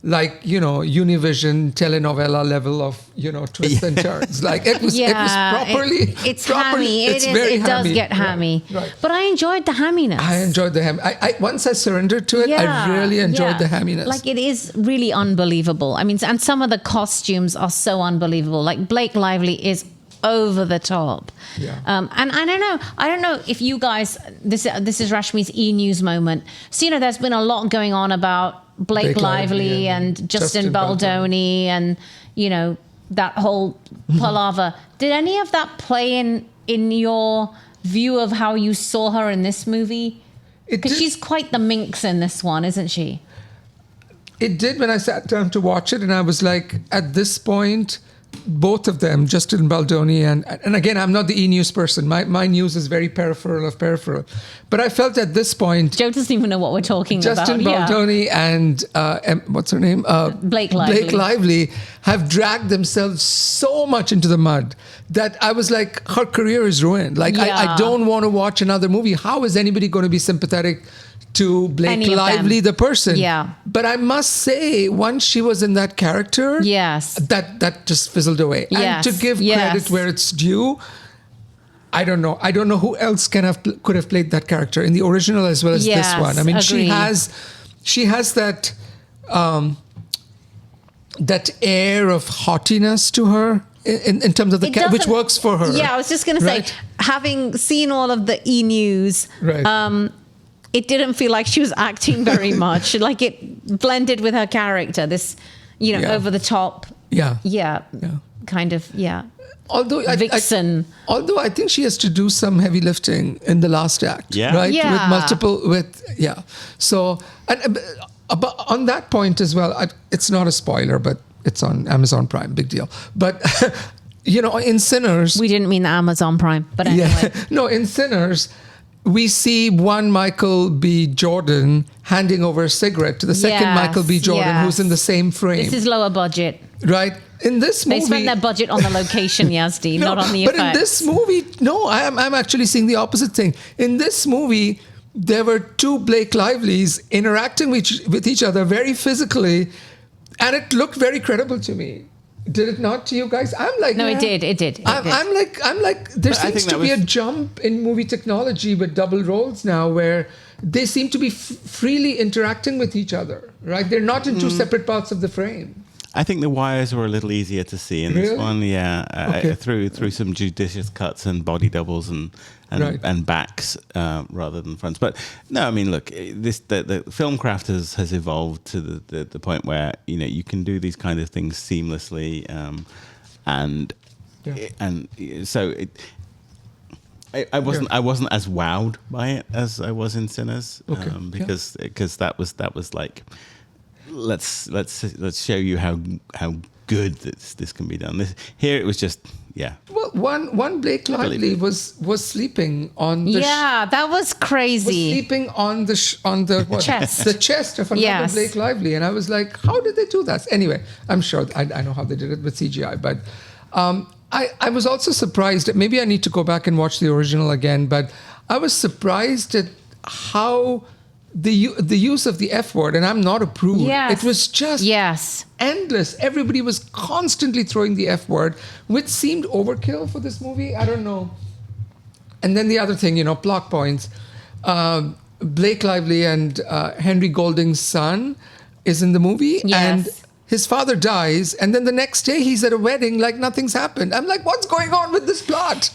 Speaker 3: Univision telenovela level of, twists and turns. It was properly.
Speaker 2: It's hammy. It does get hammy. Right. But I enjoyed the hamminess.
Speaker 3: I enjoyed the ham. Once I surrendered to it, I really enjoyed the hamminess.
Speaker 2: It is really unbelievable. I mean, and some of the costumes are so unbelievable. Blake Lively is over the top. Yeah. And I don't know if you guys, this is Rashmi's E-News moment. So, there's been a lot going on about Blake Lively and Justin Baldoni and, that whole palaver. Did any of that play in your view of how you saw her in this movie? Because she's quite the minx in this one, isn't she?
Speaker 3: It did when I sat down to watch it, and I was like, at this point, both of them, Justin Baldoni and again, I'm not the E-News person. My news is very peripheral. But I felt at this point,
Speaker 2: Joe doesn't even know what we're talking about.
Speaker 3: Justin Baldoni and what's her name?
Speaker 2: Blake Lively.
Speaker 3: Blake Lively have dragged themselves so much into the mud that I was like, her career is ruined. I don't want to watch another movie. How is anybody going to be sympathetic to Blake Lively, the person?
Speaker 2: Yeah.
Speaker 3: But I must say, once she was in that character, that just fizzled away.
Speaker 2: Yes.
Speaker 3: And to give credit where it's due, I don't know who else could have played that character in the original as well as this one. I mean,
Speaker 2: agreed.
Speaker 3: she has that that air of haughtiness to her in terms of the which works for her.
Speaker 2: Yeah, I was just going to say, having seen all of the E-News, it didn't feel like she was acting very much. It blended with her character, this, over the top. Kind of.
Speaker 3: Although
Speaker 2: vixen.
Speaker 3: Although I think she has to do some heavy lifting in the last act, right? So, but on that point as well, it's not a spoiler, but it's on Amazon Prime, big deal. But in Sinners,
Speaker 2: we didn't mean the Amazon Prime, but anyway,
Speaker 3: no, in Sinners, we see one Michael B. Jordan handing over a cigarette to the second Michael B. Jordan, who's in the same frame.
Speaker 2: This is lower budget.
Speaker 3: Right? in this
Speaker 2: They
Speaker 3: movie,
Speaker 2: spent their budget on the location, Yazdi, not on the
Speaker 3: but
Speaker 2: effects.
Speaker 3: in this movie, no, I'm actually seeing the opposite thing. In this movie, there were two Blake Lively's interacting with each other very physically, and it looked very credible to me. Did it not to you guys? I'm like,
Speaker 2: No,
Speaker 3: yeah.
Speaker 2: it did.
Speaker 3: I'm like, there
Speaker 1: But I
Speaker 3: seems
Speaker 1: think
Speaker 3: to
Speaker 1: that
Speaker 3: be a
Speaker 1: was-
Speaker 3: jump in movie technology with double roles now, where they seem to be freely interacting with each other. Right? They're not in two separate parts of the frame.
Speaker 1: I think the wires were a little easier to see in this
Speaker 3: Really?
Speaker 1: one. Yeah,
Speaker 3: Okay.
Speaker 1: through some judicious cuts and body doubles and
Speaker 3: Right.
Speaker 1: and backs rather than fronts. But no, I mean, look, the film craft has evolved to the point where you can do these kind of things seamlessly, and so I wasn't as wowed by it as I was in Sinners,
Speaker 3: Okay.
Speaker 1: because that was like, let's show you how good this can be done. Here it was just
Speaker 3: Well, one Blake Lively was sleeping on the
Speaker 2: that was
Speaker 3: was
Speaker 2: crazy.
Speaker 3: sleeping on the what?
Speaker 2: Chest.
Speaker 3: The chest of another
Speaker 2: Yes.
Speaker 3: Blake Lively, and I was like, how did they do that? Anyway, I'm sure I know how they did it with CGI, but I was also surprised. Maybe I need to go back and watch the original again, but I was surprised at how the use of the F word, and I'm not a prude.
Speaker 2: Yes.
Speaker 3: It was just endless. Everybody was constantly throwing the F word, which seemed overkill for this movie. I don't know. And then the other thing, plot points. Blake Lively and Henry Golding's son is in the movie, and his father dies, and then the next day he's at a wedding like nothing's happened. I'm like, what's going on with this plot?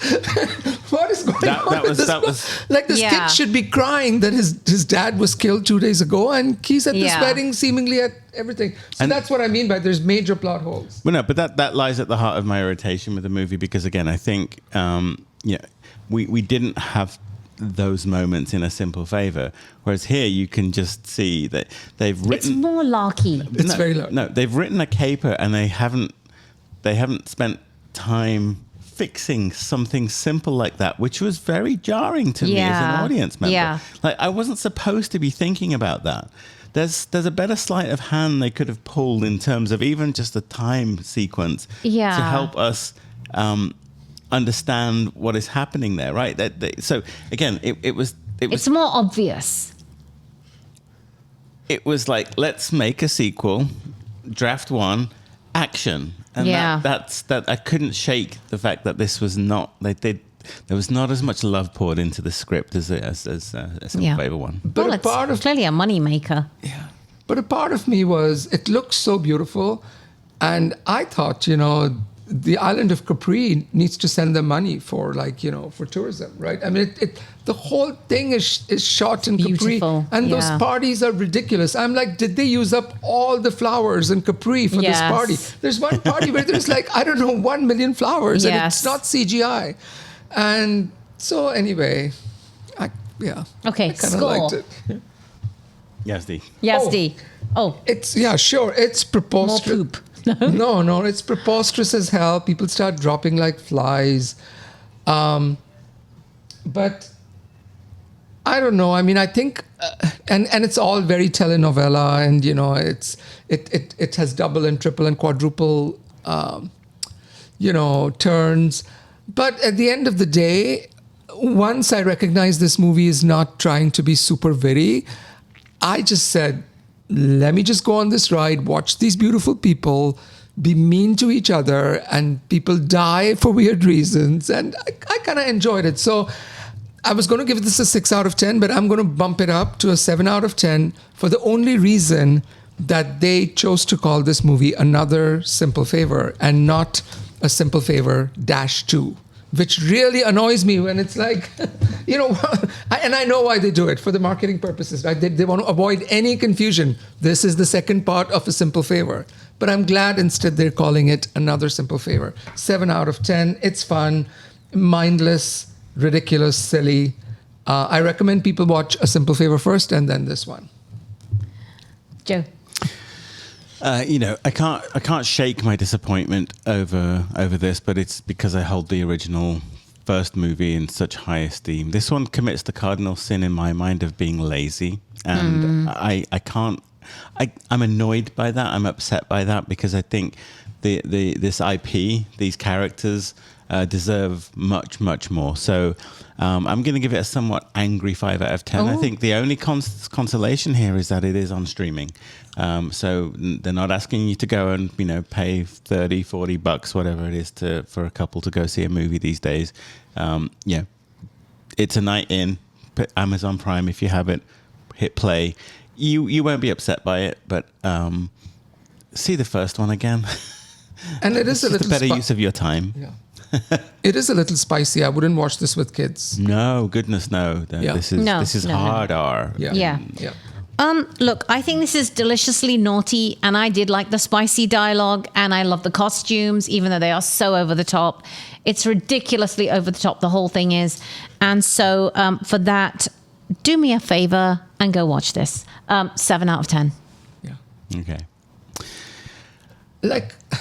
Speaker 3: What is going on with this plot? Like, this kid should be crying that his dad was killed 2 days ago, and he's at this wedding seemingly at everything. So that's what I mean by there's major plot holes.
Speaker 1: Well, no, but that lies at the heart of my irritation with the movie, because again, I think we didn't have those moments in A Simple Favor, whereas here you can just see that they've written.
Speaker 2: It's more larky.
Speaker 3: It's very larky.
Speaker 1: No, they've written a caper and they haven't spent time fixing something simple like that, which was very jarring to me as an audience member.
Speaker 2: Yeah.
Speaker 1: Like, I wasn't supposed to be thinking about that. There's a better sleight of hand they could have pulled in terms of even just a time sequence to help us understand what is happening there, right? So again, it was.
Speaker 2: It's more obvious.
Speaker 1: It was like, let's make a sequel, draft one, action, and that I couldn't shake the fact that this was not. There was not as much love poured into the script as A Simple Favor one.
Speaker 3: But
Speaker 2: Well, it's clearly a moneymaker.
Speaker 3: Yeah. But a part of me was, it looked so beautiful. And I thought, the island of Capri needs to send them money for for tourism, right? I mean, the whole thing is shot in
Speaker 2: Beautiful.
Speaker 3: Capri. And those parties are ridiculous. I'm like, did they use up all the flowers in Capri for this party? There's one party where there's 1 million flowers and it's not CGI. And so anyway,
Speaker 2: Okay,
Speaker 3: I kind of
Speaker 2: score.
Speaker 3: liked it.
Speaker 2: Yazdi. Oh,
Speaker 3: It's sure. It's preposterous.
Speaker 2: more poop.
Speaker 3: No, it's preposterous as hell. People start dropping like flies. But I don't know. I mean, I think, and it's all very telenovela, and it has double and triple and quadruple, turns. But at the end of the day, once I recognized this movie is not trying to be super witty, I just said, let me just go on this ride, watch these beautiful people be mean to each other, and people die for weird reasons. And I kind of enjoyed it. So I was going to give this a 6 out of 10, but I'm going to bump it up to a 7 out of 10 for the only reason that they chose to call this movie Another Simple Favor and not A Simple Favor -2. Which really annoys me when it's like, and I know why they do it, for the marketing purposes, right? They want to avoid any confusion. This is the second part of A Simple Favor. But I'm glad instead they're calling it Another Simple Favor. 7 out of 10. It's fun, mindless, ridiculous, silly. I recommend people watch A Simple Favor first and then this one.
Speaker 2: Joe.
Speaker 1: I can't shake my disappointment over this, but it's because I hold the original first movie in such high esteem. This one commits the cardinal sin in my mind of being lazy, and I'm annoyed by that. I'm upset by that because I think this IP, these characters deserve much, much more. So I'm going to give it a somewhat angry 5 out of 10. I think the only consolation here is that it is on streaming. So they're not asking you to go and, pay $30-$40, whatever it is for a couple to go see a movie these days. It's a night in. Put Amazon Prime, if you have it, hit play. You won't be upset by it, but see the first one again.
Speaker 3: And it is a little
Speaker 1: better use of your time.
Speaker 3: Yeah. It is a little spicy. I wouldn't watch this with kids.
Speaker 1: No, goodness no. This is hard R.
Speaker 3: Yeah.
Speaker 2: Look, I think this is deliciously naughty, and I did like the spicy dialogue, and I love the costumes, even though they are so over the top. It's ridiculously over the top, the whole thing is. And so for that, do me a favor and go watch this. 7 out of 10.
Speaker 3: Yeah.
Speaker 1: Okay.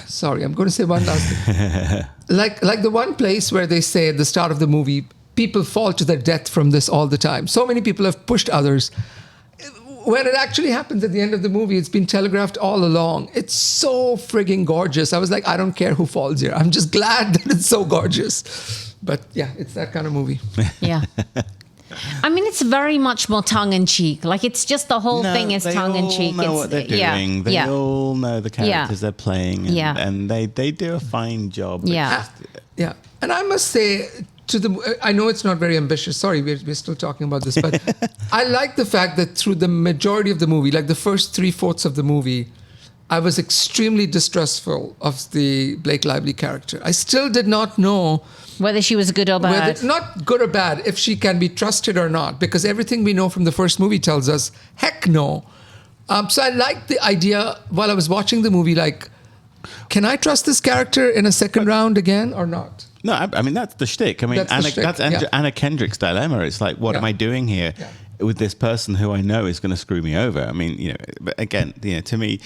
Speaker 3: Sorry, I'm going to say one last thing. like the one place where they say at the start of the movie, people fall to their death from this all the time. So many people have pushed others. When it actually happens at the end of the movie, it's been telegraphed all along. It's so frigging gorgeous. I was like, I don't care who falls here. I'm just glad that it's so gorgeous. But yeah, it's that kind of movie.
Speaker 2: Yeah. I mean, it's very much more tongue-in-cheek. Like, it's just the whole thing is tongue-in-cheek.
Speaker 1: They all know what they're doing. They all know the characters they're playing. And they do a fine job.
Speaker 2: Yeah.
Speaker 3: Yeah. And I must say, I know it's not very ambitious. Sorry, we're still talking about this. But I like the fact that through the majority of the movie, like the first 3/4 of the movie, I was extremely distrustful of the Blake Lively character. I still did not know
Speaker 2: whether she was good or bad.
Speaker 3: Not good or bad, if she can be trusted or not, because everything we know from the first movie tells us, heck no. So I liked the idea while I was watching the movie, like, can I trust this character in a second round again or not?
Speaker 1: No, I mean, that's the shtick. I mean, that's Anna Kendrick's dilemma. It's like, what am I doing here with this person who I know is going to screw me over? I mean, but again, to me,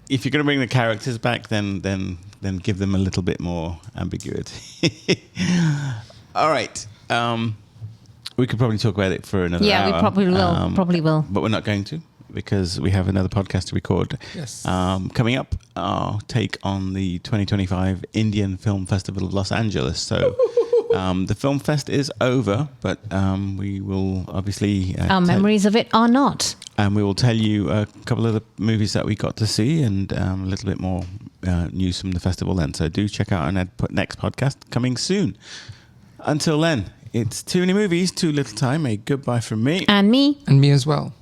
Speaker 1: if you're going to bring the characters back, then give them a little bit more ambiguity. All right. We could probably talk about it for another hour.
Speaker 2: Yeah, we probably will.
Speaker 1: But we're not going to, because we have another podcast to record.
Speaker 3: Yes.
Speaker 1: Coming up, our take on the 2025 Indian Film Festival of Los Angeles. So the film fest is over, but we will obviously...
Speaker 2: our memories of it are not.
Speaker 1: And we will tell you a couple of the movies that we got to see and a little bit more news from the festival then. So do check out our next podcast coming soon. Until then, it's too many movies, too little time. A goodbye from me.
Speaker 2: And me.
Speaker 3: And me as well.